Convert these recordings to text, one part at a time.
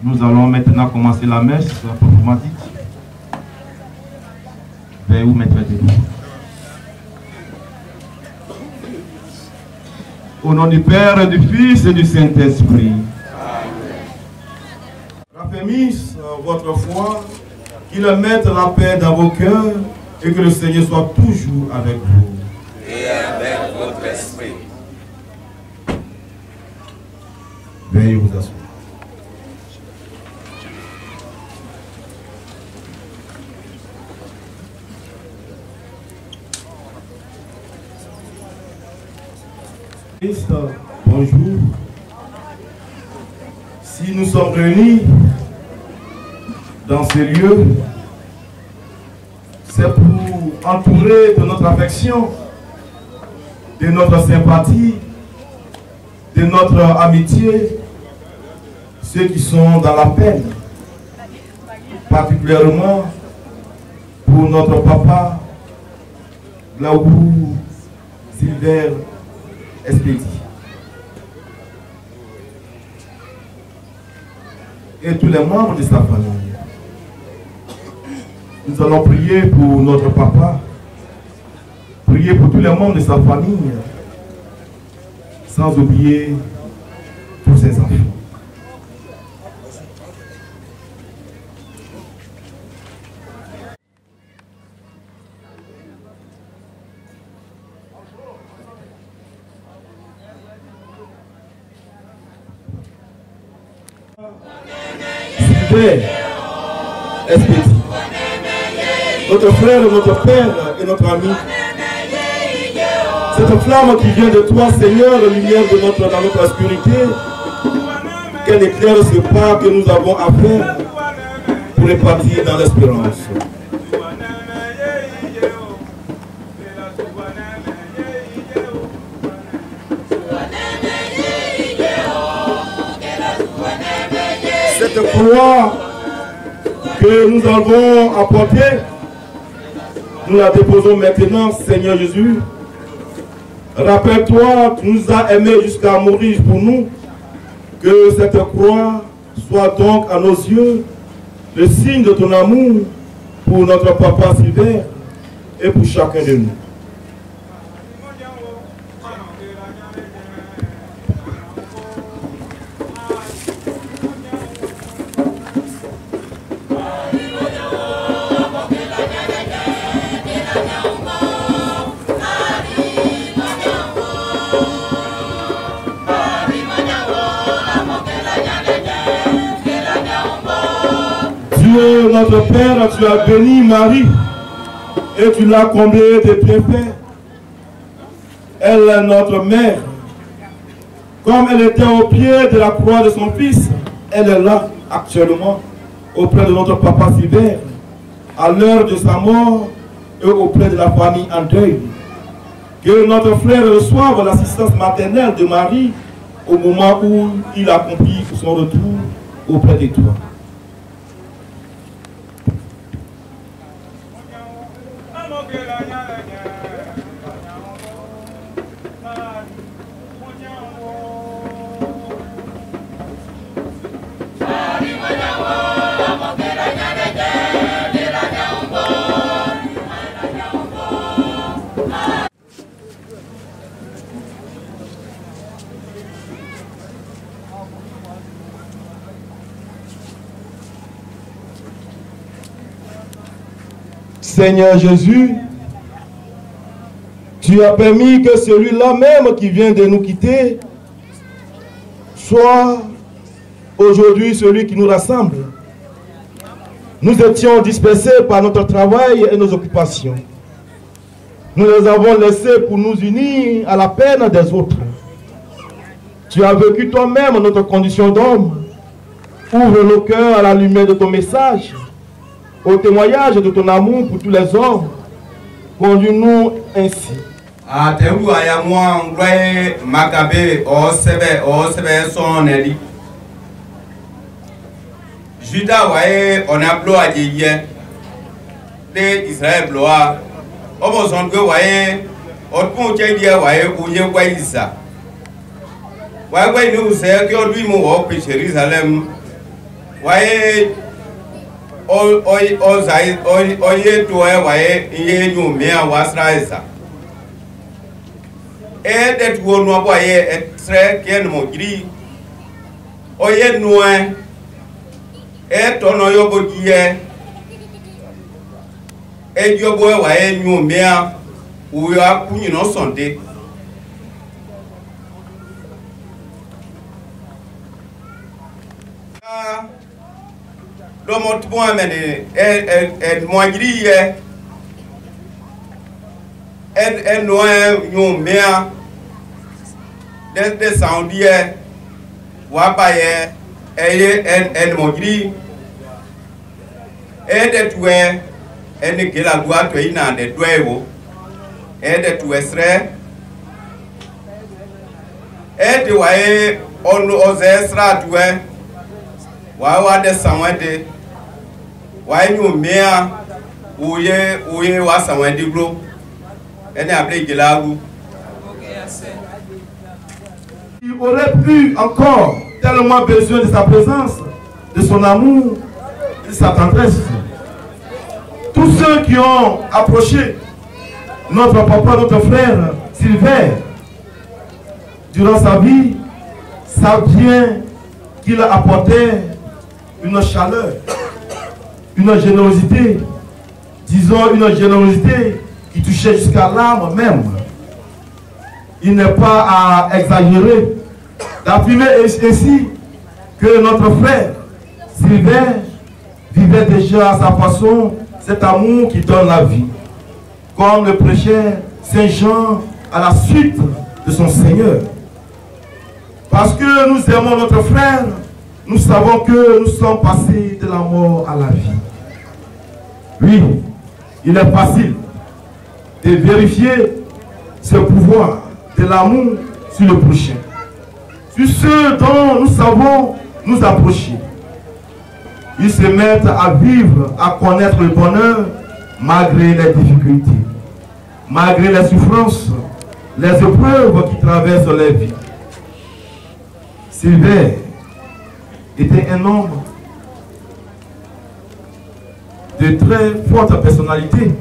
Nous allons maintenant commencer la messe proprement dite. Veuillez vous mettre debout. Au nom du Père, du Fils et du Saint-Esprit. Raffermisse votre foi, qu'il mette la paix dans vos cœurs et que le Seigneur soit toujours avec vous. Et avec votre esprit. Veuillez vous asseoir. Bonjour. Si nous sommes réunis dans ces lieux, c'est pour entourer de notre affection, de notre sympathie, de notre amitié, ceux qui sont dans la peine, particulièrement pour notre papa, Glaougou Silver Expédie. Et tous les membres de sa famille. Nous allons prier pour notre papa, prier pour tous les membres de sa famille, sans oublier tous ses enfants. Expédie. Notre frère, notre père et notre ami. Cette flamme qui vient de toi, Seigneur, lumière dans notre obscurité, qu'elle éclaire ce pas que nous avons à faire pour répartir dans l'espérance. Cette croix que nous avons apportée, nous la déposons maintenant, Seigneur Jésus. Rappelle-toi, tu nous as aimés jusqu'à mourir pour nous. Que cette croix soit donc à nos yeux le signe de ton amour pour notre papa Silver et pour chacun de nous. Dieu, notre Père, tu as béni Marie et tu l'as comblée de bienfaits. Elle est notre mère. Comme elle était au pied de la croix de son fils, elle est là actuellement auprès de notre papa Silver, à l'heure de sa mort et auprès de la famille en deuil. Que notre frère reçoive l'assistance maternelle de Marie au moment où il accomplit son retour auprès de toi. Seigneur Jésus, tu as permis que celui-là même qui vient de nous quitter soit aujourd'hui celui qui nous rassemble. Nous étions dispersés par notre travail et nos occupations. Nous les avons laissés pour nous unir à la peine des autres. Tu as vécu toi-même notre condition d'homme. Ouvre nos cœurs à la lumière de ton message, au témoignage de ton amour pour tous les hommes. Conduis-nous ainsi. Judas waye on a bloqué hier de Israël bloa obo zongue waye odpon chedia waye uye kwa Isa waye nous c'est que lui mo au Jérusalem waye o zai o ye to waye ye nyu mea wasra Isa et de tout no waye très ken mo gri o ye noe et ton yobo die et yobo wa enyu mea ou ya kunyi no sonde do mot bo amene et moagri et no enyu mea de soundie wa baye et moagri et de tuer ene gela dua to ina de doewo ede tu esre ede wae onu oze esra duwe wa de sanwede wa nyu mea oye wa sanwede glo ene able gelagu. Il aurait pu encore tellement besoin de sa présence, de son amour, de sa tendresse. Tous ceux qui ont approché notre papa, notre frère Sylvain durant sa vie savent bien qu'il a apporté une chaleur, une générosité, disons une générosité qui touchait jusqu'à l'âme même. Il n'est pas à exagérer d'affirmer ainsi que notre frère Sylvain vivait déjà à sa façon cet amour qui donne la vie, comme le prêchait Saint Jean à la suite de son Seigneur. Parce que nous aimons notre frère, nous savons que nous sommes passés de la mort à la vie. Oui, il est facile de vérifier ce pouvoir de l'amour sur le prochain, sur ceux dont nous savons nous approcher. Ils se mettent à vivre, à connaître le bonheur malgré les difficultés, malgré les souffrances, les épreuves qui traversent leur vie. Sylvain était un homme de très forte personnalité.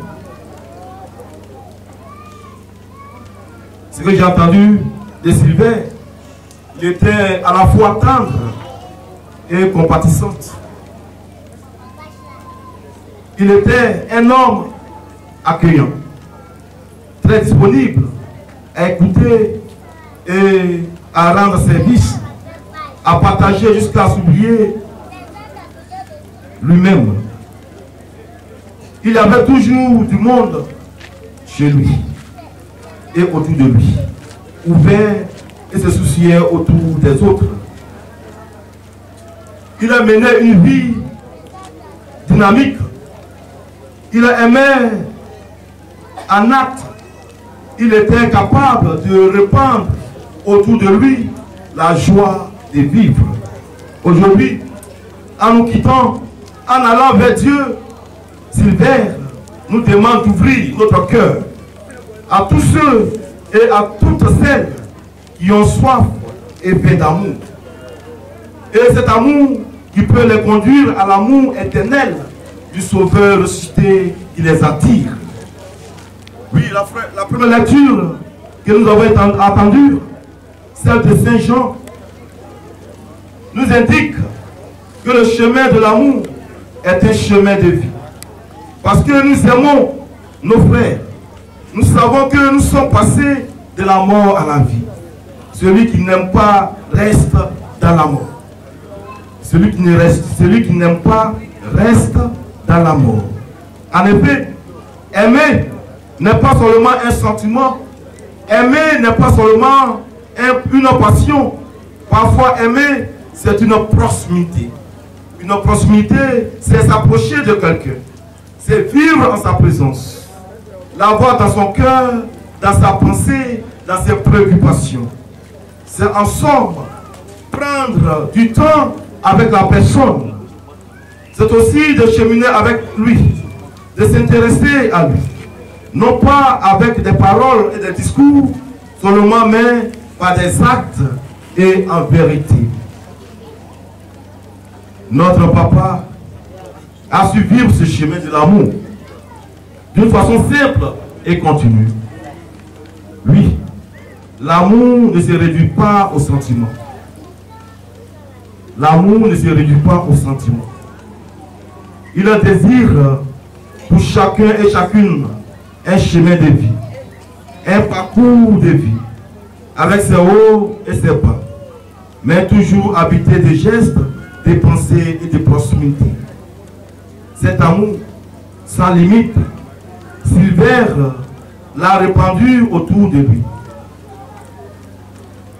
Ce que j'ai entendu de Sylvain, il était à la fois tendre et compatissant. Il était un homme accueillant, très disponible à écouter et à rendre service, à partager jusqu'à s'oublier lui-même. Il avait toujours du monde chez lui et autour de lui, ouvert et se souciait autour des autres. Il a mené une vie dynamique. Il aimait en acte. Il était capable de répandre autour de lui la joie de vivre. Aujourd'hui, en nous quittant, en allant vers Dieu, Sylvain nous demande d'ouvrir notre cœur à tous ceux et à toutes celles qui ont soif et faim d'amour. Et cet amour qui peut les conduire à l'amour éternel du Sauveur ressuscité qui les attire. Oui, la première lecture que nous avons entendue, celle de Saint Jean, nous indique que le chemin de l'amour est un chemin de vie. Parce que nous aimons nos frères. Nous savons que nous sommes passés de la mort à la vie. Celui qui n'aime pas reste dans la mort. Celui qui n'aime pas reste dans la mort. En effet, aimer n'est pas seulement un sentiment. Aimer n'est pas seulement une passion. Parfois, aimer, c'est une proximité. Une proximité, c'est s'approcher de quelqu'un. C'est vivre en sa présence. L'avoir dans son cœur, dans sa pensée, dans ses préoccupations. C'est en somme prendre du temps avec la personne. C'est aussi de cheminer avec lui, de s'intéresser à lui. Non pas avec des paroles et des discours seulement, mais par des actes et en vérité. Notre papa a su vivre ce chemin de l'amour d'une façon simple et continue. Oui, l'amour ne se réduit pas aux sentiments. L'amour ne se réduit pas aux sentiments. Il a désir pour chacun et chacune un chemin de vie, un parcours de vie, avec ses hauts et ses bas, mais toujours habité de gestes, de pensées et de proximité. Cet amour, sans limite, Sylvain l'a répandu autour de lui.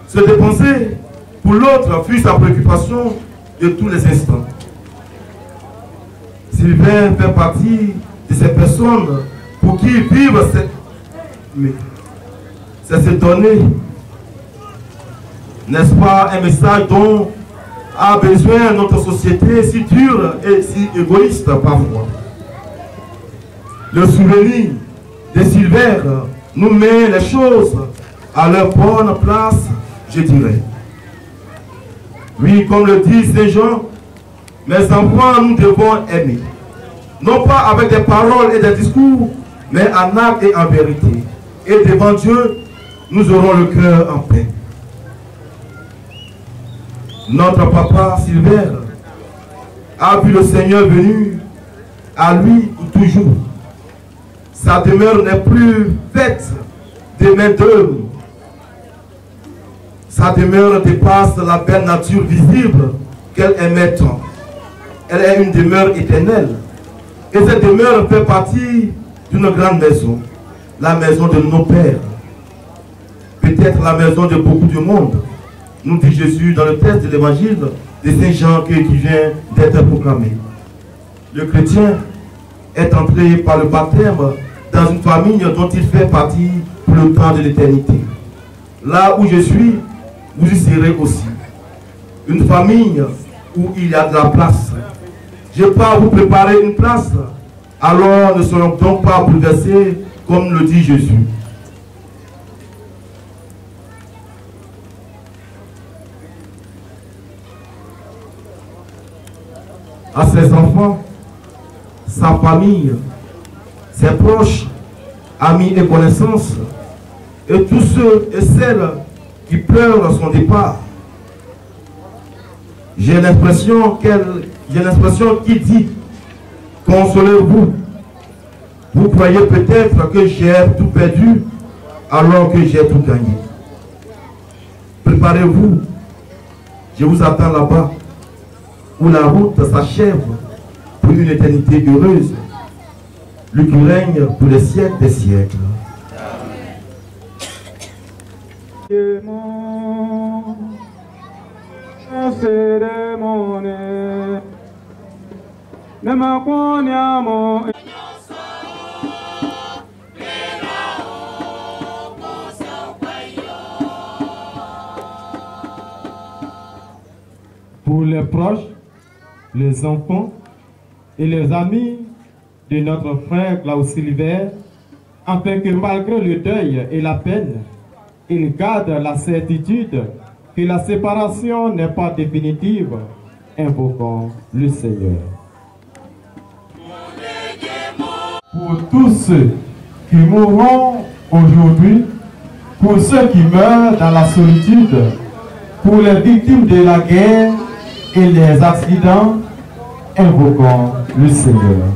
Se dépenser pour l'autre fut sa préoccupation de tous les instants. Sylvain fait partie de ces personnes pour qui vivre, c'est se donner, n'est-ce pas, un message dont a besoin notre société si dure et si égoïste parfois. Le souvenir des Silvères nous met les choses à leur bonne place, je dirais. Oui, comme le dit Saint Jean, mes enfants, nous devons aimer. Non pas avec des paroles et des discours, mais en acte et en vérité. Et devant Dieu, nous aurons le cœur en paix. Notre papa Silvère a vu le Seigneur venir à lui pour toujours. Sa demeure n'est plus faite de main d'homme. Sa demeure dépasse la belle nature visible qu'elle aimait tant. Elle est une demeure éternelle. Et cette demeure fait partie d'une grande maison, la maison de nos pères. Peut-être la maison de beaucoup de monde, nous dit Jésus dans le texte de l'évangile de Saint Jean qui vient d'être proclamé. Le chrétien est entré par le baptême dans une famille dont il fait partie pour le temps de l'éternité. Là où je suis, vous y serez aussi. Une famille où il y a de la place. Je pars vous préparer une place, alors ne soyons donc pas bouleversés comme le dit Jésus. À ses enfants, sa famille, ses proches, amis et connaissances, et tous ceux et celles qui pleurent son départ. J'ai l'impression qu'il dit, consolez-vous. Vous croyez peut-être que j'ai tout perdu alors que j'ai tout gagné. Préparez-vous, je vous attends là-bas, où la route s'achève pour une éternité heureuse, lui qui règne pour les siècles des siècles. Pour les proches, les enfants et les amis de notre frère Klaus Silvère, afin que malgré le deuil et la peine, il garde la certitude que la séparation n'est pas définitive. Invoquons le Seigneur. Pour tous ceux qui mourront aujourd'hui, pour ceux qui meurent dans la solitude, pour les victimes de la guerre et les accidents, invoquons le Seigneur.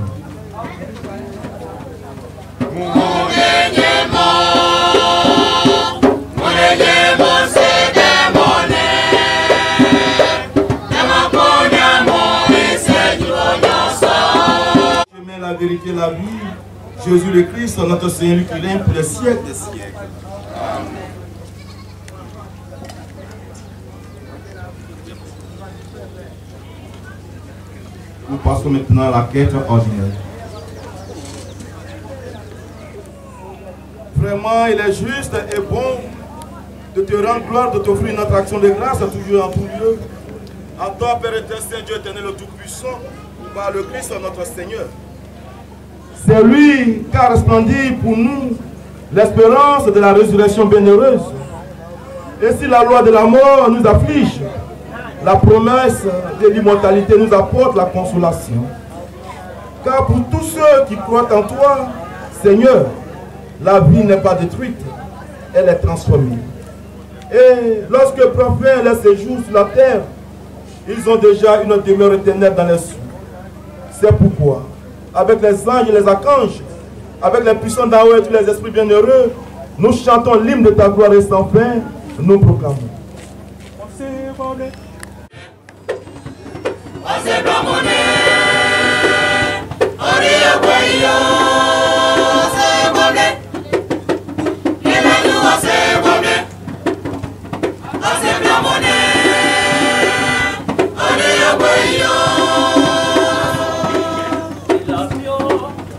La vérité, la vie, Jésus le Christ, notre Seigneur qui règne pour les siècles des siècles. Nous passons maintenant à la quête ordinaire. Vraiment, il est juste et bon de te rendre gloire, de t'offrir une attraction de grâce toujours en tout lieu. En toi, Père éternel, Dieu éternel, le Tout-Puissant, par le Christ, notre Seigneur. C'est lui qui a resplendi pour nous l'espérance de la résurrection bienheureuse. Et si la loi de la mort nous afflige, la promesse de l'immortalité nous apporte la consolation. Car pour tous ceux qui croient en toi, Seigneur, la vie n'est pas détruite, elle est transformée. Et lorsque prophètes leur séjour sur la terre, ils ont déjà une demeure éternelle dans les cieux. C'est pourquoi, avec les anges et les archanges, avec les puissants d'en haut et tous les esprits bienheureux, nous chantons l'hymne de ta gloire et sans fin, nous proclamons.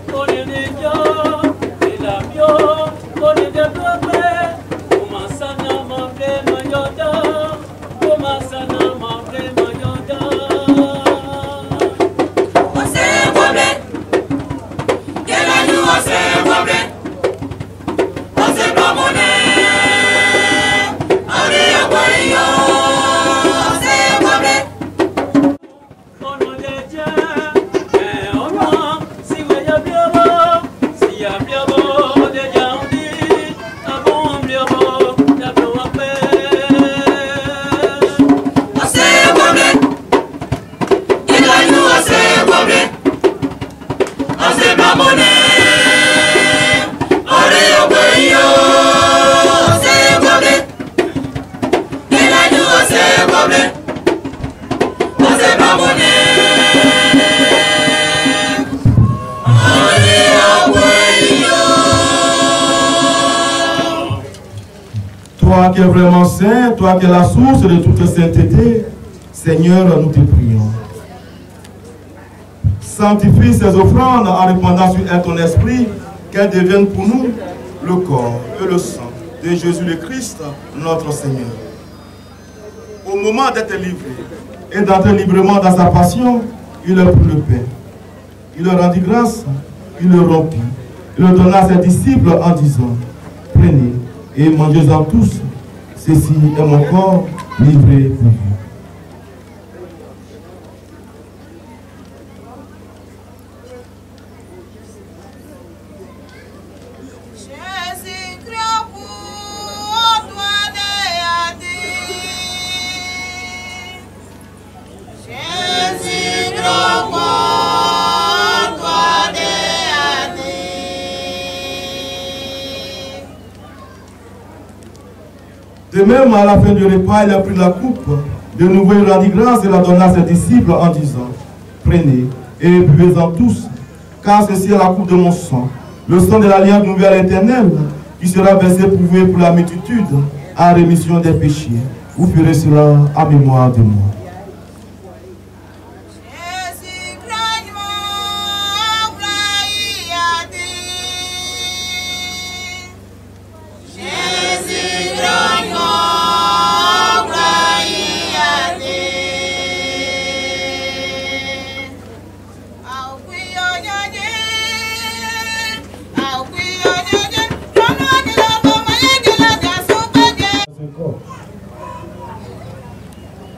Por Toi qui es vraiment saint, toi qui es la source de toute sainteté, Seigneur, nous te prions. Sanctifie ces offrandes en répandant sur elles ton esprit, qu'elles deviennent pour nous le corps et le sang de Jésus le Christ, notre Seigneur. Au moment d'être livré et d'entrer librement dans sa passion, il leur prit le pain. Il leur rendit grâce, il le rompit. Il le donna à ses disciples en disant, prenez et mangez-en tous, ceci est mon corps livré pour vous. De même, à la fin du repas, il a pris la coupe. De nouveau, il rendit grâce et la donna à ses disciples en disant, prenez et buvez-en tous, car ceci est la coupe de mon sang, le sang de l'alliance nouvelle éternelle, qui sera versé pour vous et pour la multitude, en rémission des péchés. Vous ferez cela en mémoire de moi.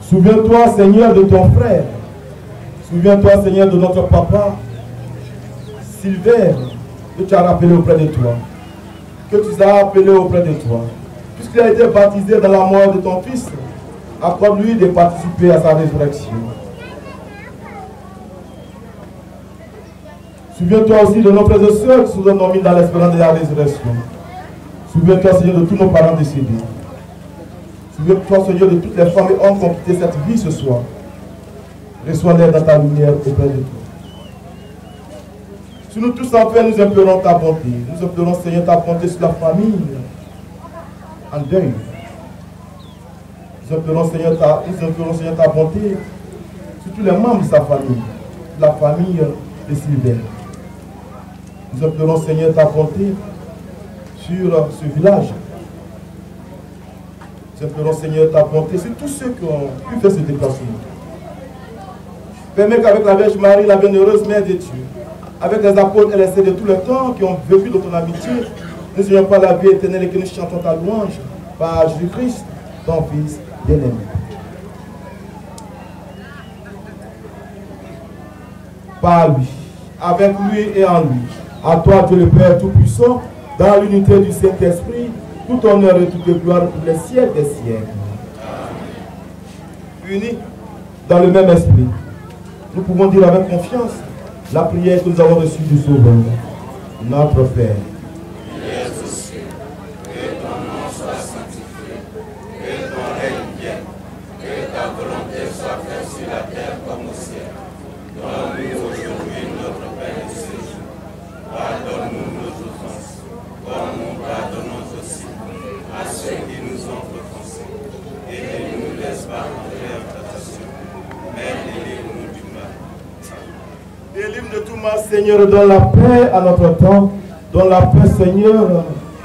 Souviens-toi, Seigneur, de ton frère. Souviens-toi, Seigneur, de notre papa, Sylvain, que tu as rappelé auprès de toi. Que tu as appelé auprès de toi. Puisqu'il a été baptisé dans la mort de ton fils, accorde-lui de participer à sa résurrection. Souviens-toi aussi de nos frères et sœurs qui sont endormis dans l'espérance de la résurrection. Souviens-toi, Seigneur, de tous nos parents décédés. Souviens-toi, Seigneur, de toutes les femmes et hommes qui ont quitté cette vie ce soir. Reçois-les dans ta lumière auprès de toi. Si nous tous enfin nous implorons ta bonté, nous implorons, Seigneur, ta bonté sur la famille en deuil. Nous implorons, Seigneur, ta bonté sur tous les membres de sa famille, la famille de Sylvain. Nous implorons, Seigneur, ta bonté sur ce village. Nous implorons, Seigneur, ta bonté sur tous ceux qui ont pu faire ce déplacement. Permets qu'avec la Vierge Marie, la bienheureuse Mère de Dieu, avec les apôtres et les saints de tous les temps qui ont vécu de ton amitié, nous n'ayons pas la vie éternelle et que nous chantons ta louange par Jésus-Christ, ton Fils bien-aimé. Par lui, avec lui et en lui, à toi Dieu le Père Tout-Puissant, dans l'unité du Saint-Esprit, tout honneur et toute gloire pour les siècles des siècles. Unis dans le même esprit, nous pouvons dire avec confiance la prière que nous avons reçue du Sauveur, notre Père. Qui es aux cieux, que ton nom soit sanctifié, que ton règne vienne, que ta volonté soit faite sur la terre comme au ciel. Donne-nous aujourd'hui notre pain de ce jour. Pardonne-nous nos offenses, comme nous pardonnons aussi à ceux qui nous ont offensés. Et ne nous laisse pas entrer en tentation, mais délivre-nous du mal. Délivre de tout mal, Seigneur, donne la paix à notre temps, donne la paix, Seigneur,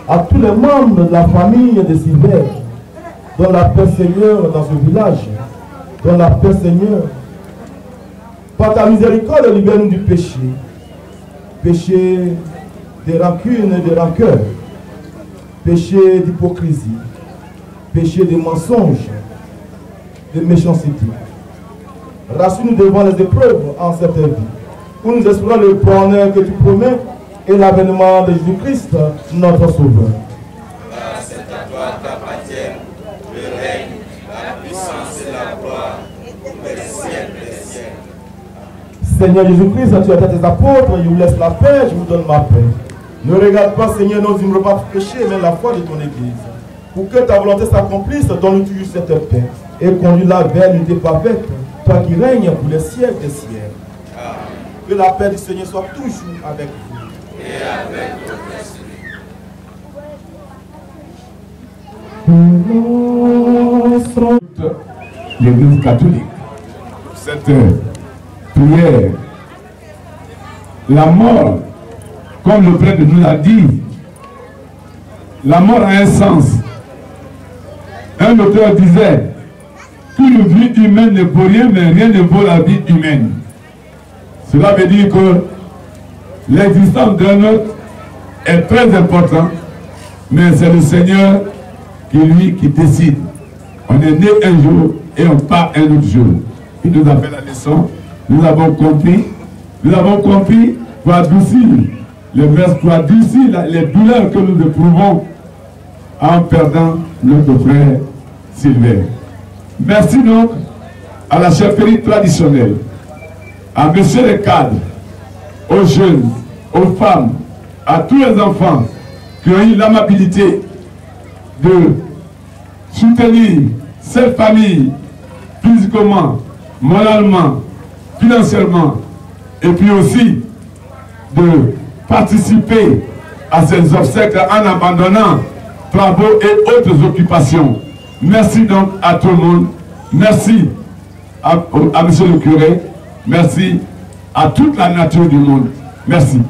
à tous les membres de la famille de Sylvain. Donne la paix, Seigneur, dans ce village. Donne la paix, Seigneur. Par ta miséricorde, libère-nous du péché. Péché de rancune et de rancœur. Péché d'hypocrisie. Péché de mensonge. De méchanceté. Rassure-nous devant les épreuves en cette vie, où nous espérons le bonheur que tu promets et l'avènement de Jésus-Christ, notre Sauveur. Car c'est à toi qu'appartiennent le règne, la puissance et la gloire pour les siècles des siècles. Seigneur Jésus-Christ, tu as dit tes apôtres, je vous laisse la paix, je vous donne ma paix. Ne regarde pas, Seigneur, nos ignorables péchés, mais la foi de ton Église. Pour que ta volonté s'accomplisse, donne-nous toujours cette paix et conduis-la vers l'unité parfaite toi qui règnes pour les siècles des siècles. Que la paix du Seigneur soit toujours avec vous. Et avec votre esprit. L'Église catholique, cette prière, la mort, comme le prêtre nous l'a dit, la mort a un sens. Un auteur disait qu'une vie humaine ne vaut rien, mais rien ne vaut la vie humaine. Cela veut dire que l'existence d'un autre est très importante, mais c'est le Seigneur qui décide. On est né un jour et on part un autre jour. Il nous a fait la leçon, nous avons compris pour adoucir les douleurs que nous éprouvons en perdant notre frère Sylvain. Merci donc à la chefferie traditionnelle, à messieurs les cadres, aux jeunes, aux femmes, à tous les enfants qui ont eu l'amabilité de soutenir cette famille physiquement, moralement, financièrement, et puis aussi de participer à ces obsèques en abandonnant travaux et autres occupations. Merci donc à tout le monde. Merci à monsieur le curé. Merci à toute la nature du monde. Merci.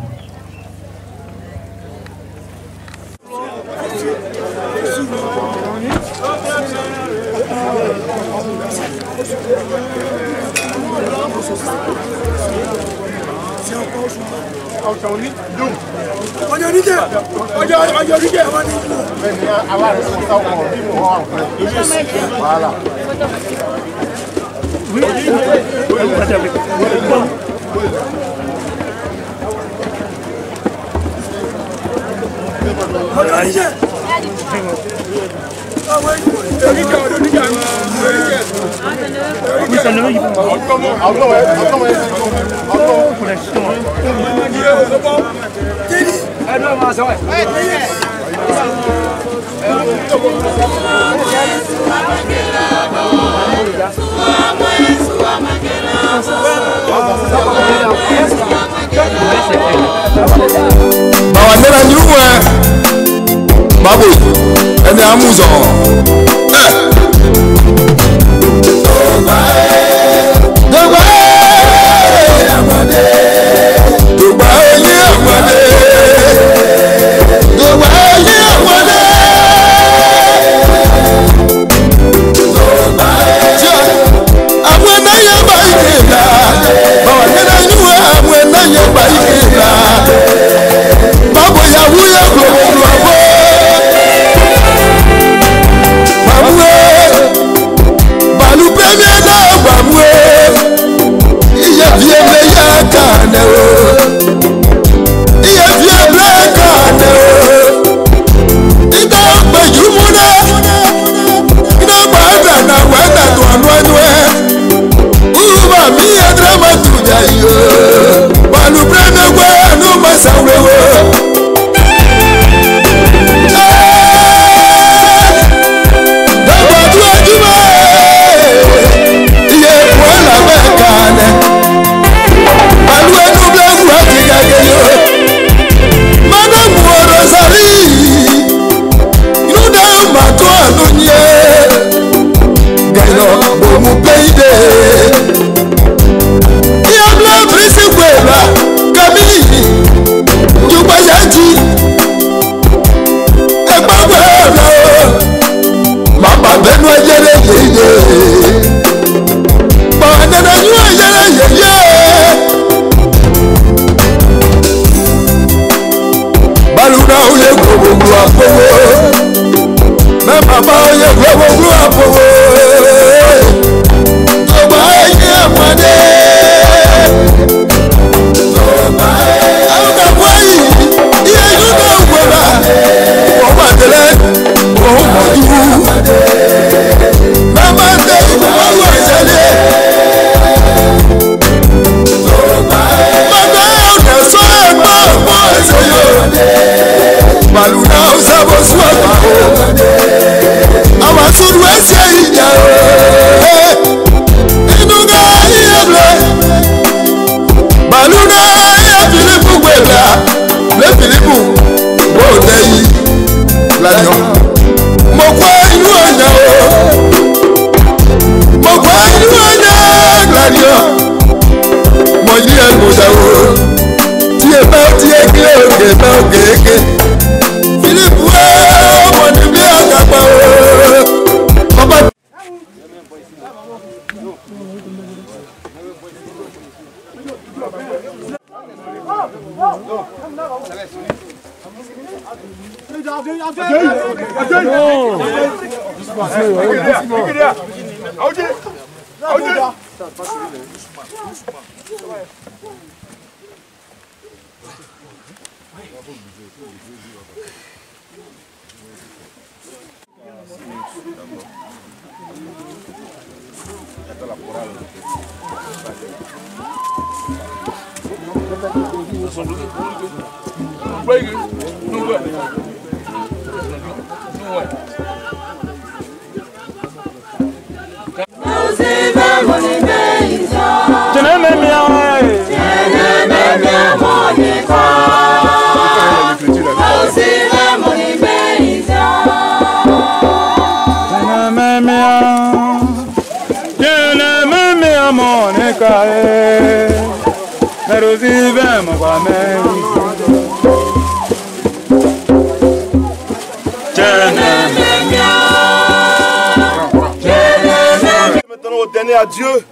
Babu, ẹni amúzọ. Babu ya wuya gbogbo. Maintenant au dernier adieu.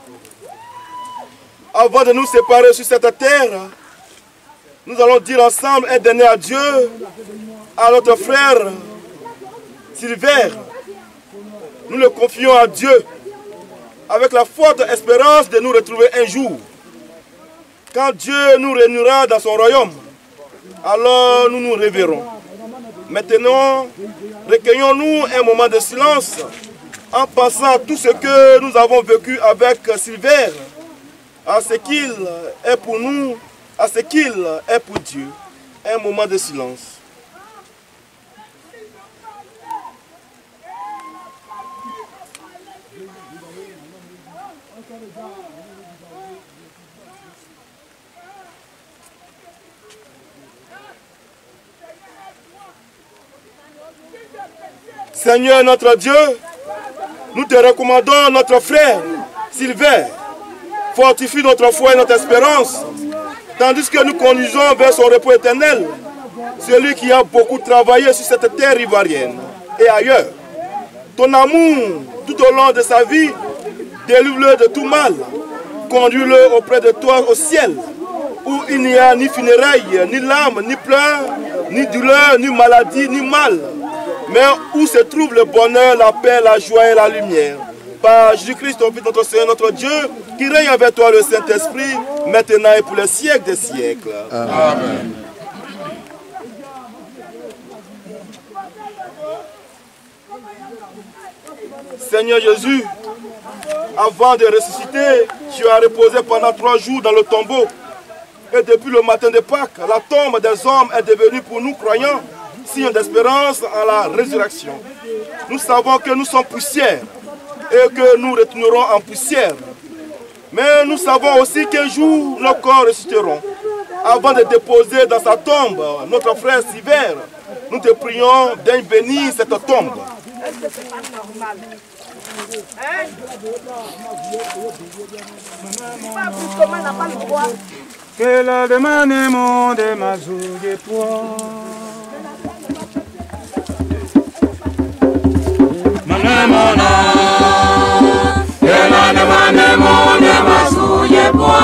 Avant de nous séparer sur cette terre, nous allons dire ensemble un dernier adieu à notre frère Sylvain. Nous le confions à Dieu avec la forte espérance de nous retrouver un jour. Quand Dieu nous réunira dans son royaume, alors nous nous révérons. Maintenant, recueillons-nous un moment de silence en pensant à tout ce que nous avons vécu avec Sylvain, à ce qu'il est pour nous, à ce qu'il est pour Dieu. Un moment de silence. Seigneur notre Dieu, nous te recommandons notre frère Sylvain. Fortifie notre foi et notre espérance, tandis que nous conduisons vers son repos éternel, celui qui a beaucoup travaillé sur cette terre ivoirienne et ailleurs. Ton amour tout au long de sa vie, délivre-le de tout mal, conduis-le auprès de toi au ciel, où il n'y a ni funérailles, ni larmes, ni pleurs, ni douleur, ni maladie, ni mal, mais où se trouve le bonheur, la paix, la joie et la lumière. Par Jésus-Christ, ton Fils, notre Seigneur, notre Dieu, qui règne avec toi le Saint-Esprit, maintenant et pour les siècles des siècles. Amen. Seigneur Jésus, avant de ressusciter, tu as reposé pendant 3 jours dans le tombeau. Et depuis le matin de Pâques, la tombe des hommes est devenue pour nous croyants signe d'espérance en la résurrection. Nous savons que nous sommes poussière et que nous retournerons en poussière. Mais nous savons aussi qu'un jour nos corps ressusciteront. Avant de déposer dans sa tombe notre frère Sylvain, nous te prions d'en bénir cette tombe. Que la demande monde ma zouille toi. Que la demande monde ma zouille toi.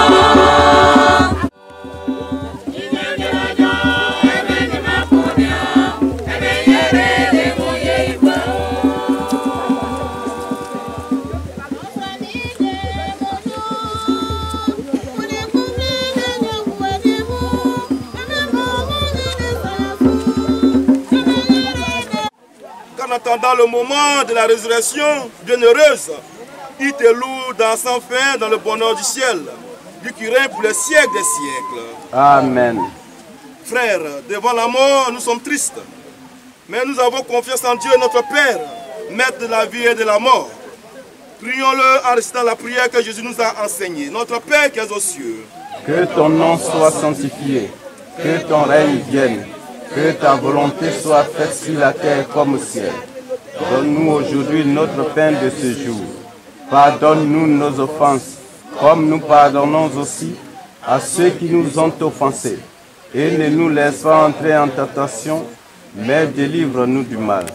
En attendant le moment de la résurrection bienheureuse, il te loue dans sans fin dans le bonheur du ciel, lui qui règne pour les siècles des siècles. Amen. Frères, devant la mort, nous sommes tristes, mais nous avons confiance en Dieu, notre Père, maître de la vie et de la mort. Prions-le en récitant la prière que Jésus nous a enseignée. Notre Père qui es aux cieux, que ton nom soit sanctifié, que ton règne vienne. Que ta volonté soit faite sur la terre comme au ciel. Donne-nous aujourd'hui notre pain de ce jour. Pardonne-nous nos offenses, comme nous pardonnons aussi à ceux qui nous ont offensés. Et ne nous laisse pas entrer en tentation, mais délivre-nous du mal.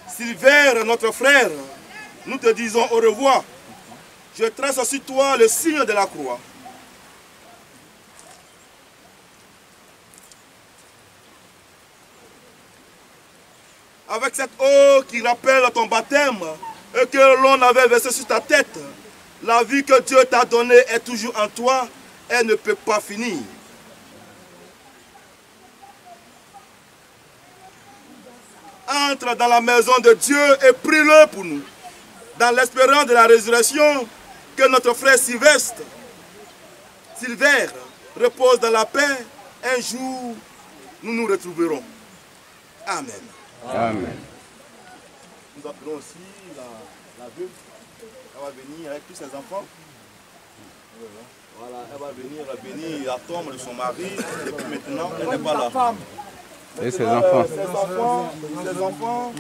Sylvain, notre frère, nous te disons au revoir. Je trace sur toi le signe de la croix. avec cette eau qui rappelle ton baptême et que l'on avait versé sur ta tête. La vie que Dieu t'a donnée est toujours en toi, elle ne peut pas finir. Entre dans la maison de Dieu et prie-le pour nous, dans l'espérance de la résurrection, que notre frère Sylvestre repose dans la paix. Un jour, nous nous retrouverons. Amen. Amen. Nous appelons aussi la veuve. Elle va venir avec tous ses enfants. Voilà, elle va venir bénir la tombe de son mari. Et puis maintenant, elle n'est pas là. Et ses enfants. Ses enfants.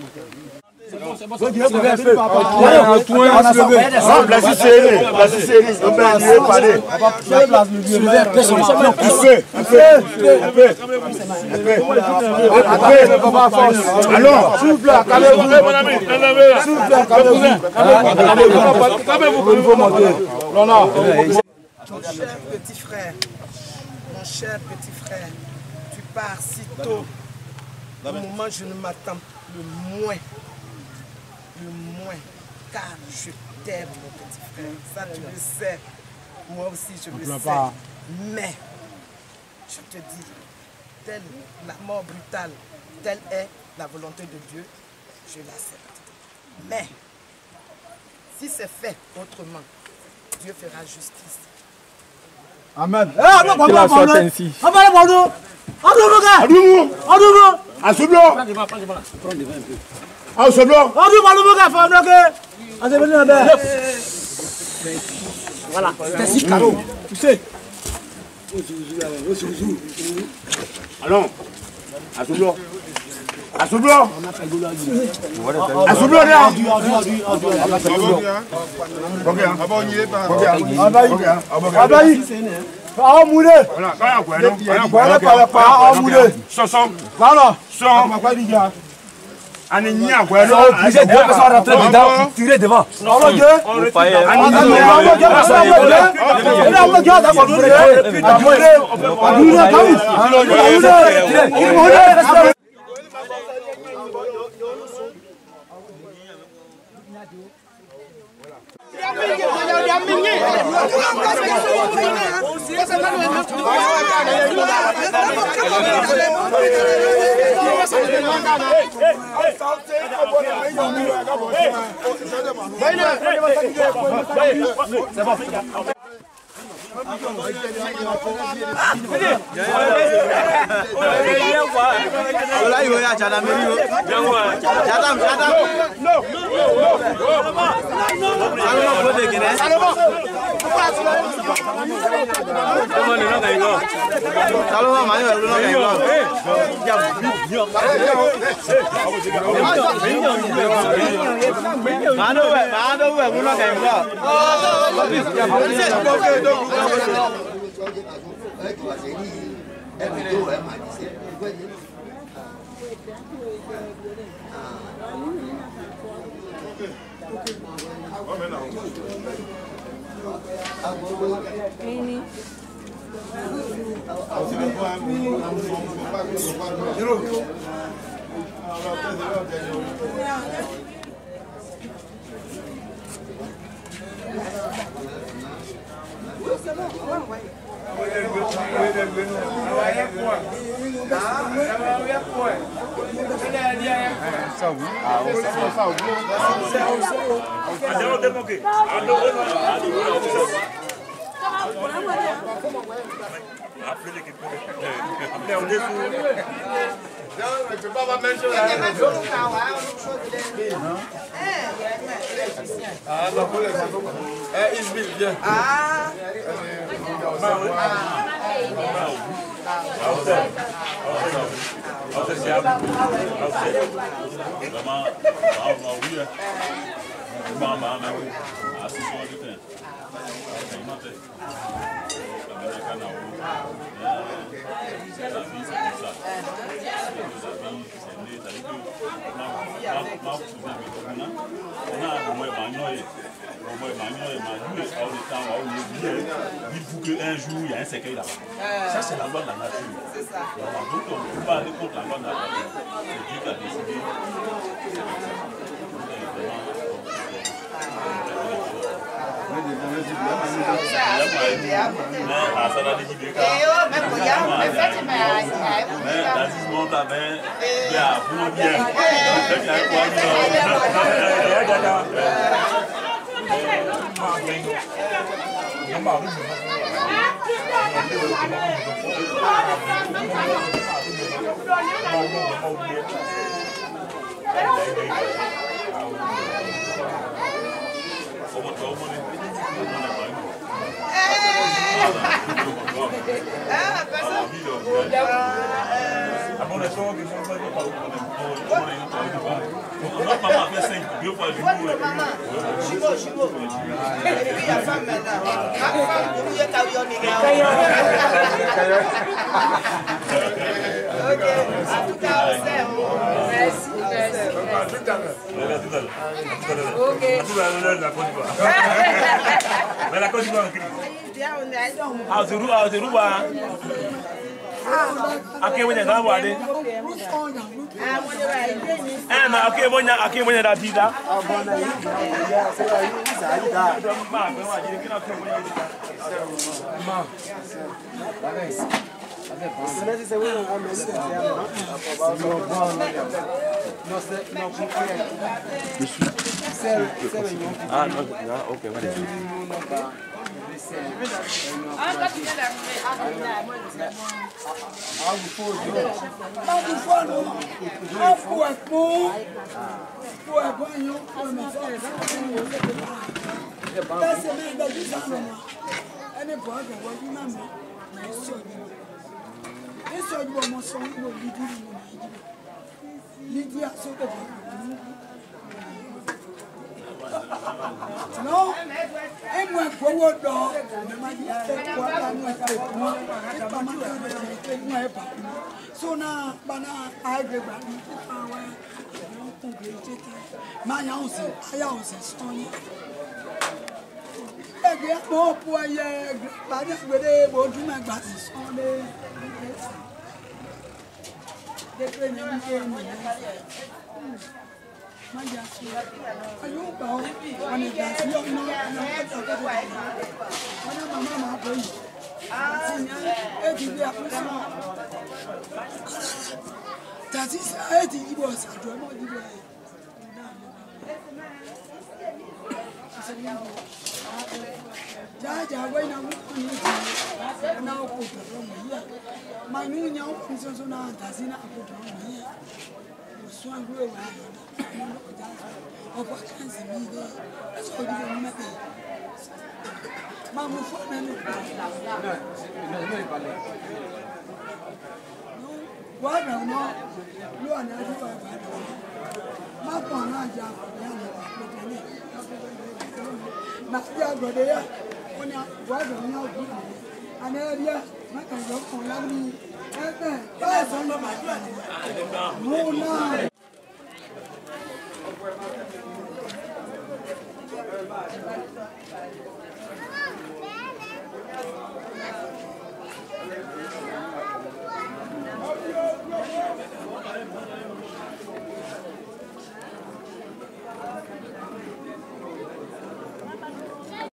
Mon cher petit frère, tu pars si tôt. Au moment où je ne m'attends le moins, car je t'aime, mon petit frère. Ça, tu le sais. Moi aussi, je le sais. Mais, je te dis, telle la mort brutale, telle est la volonté de Dieu, je l'accepte. Mais, si c'est fait autrement, Dieu fera justice. Amen. Voilà, c'est si carreau. Tu sais. Allons. Assoublo. Assoublo. Assoublo là. Ah, moulé. Voilà, Dites-vous qu'un jour, il y a un cercueil là-bas. Ça, c'est la loi de la nature. C'est ça. Voilà, donc on ne peut pas aller contre la loi de la nature. C'est Dieu qui a décidé. Notre maman fait 5 2 fois du jour. Jumeau. Et puis la femme maintenant. Ma femme, il y a ok, en tout cas, on sait. Merci. Ok. Mais la Côte d'Ivoire en crise. Ah, c'est Rouba. Ok, vous êtes là, vous allez. Ok, vous êtes là, Dida. Ah, non, ok, non, et moi, pour vous,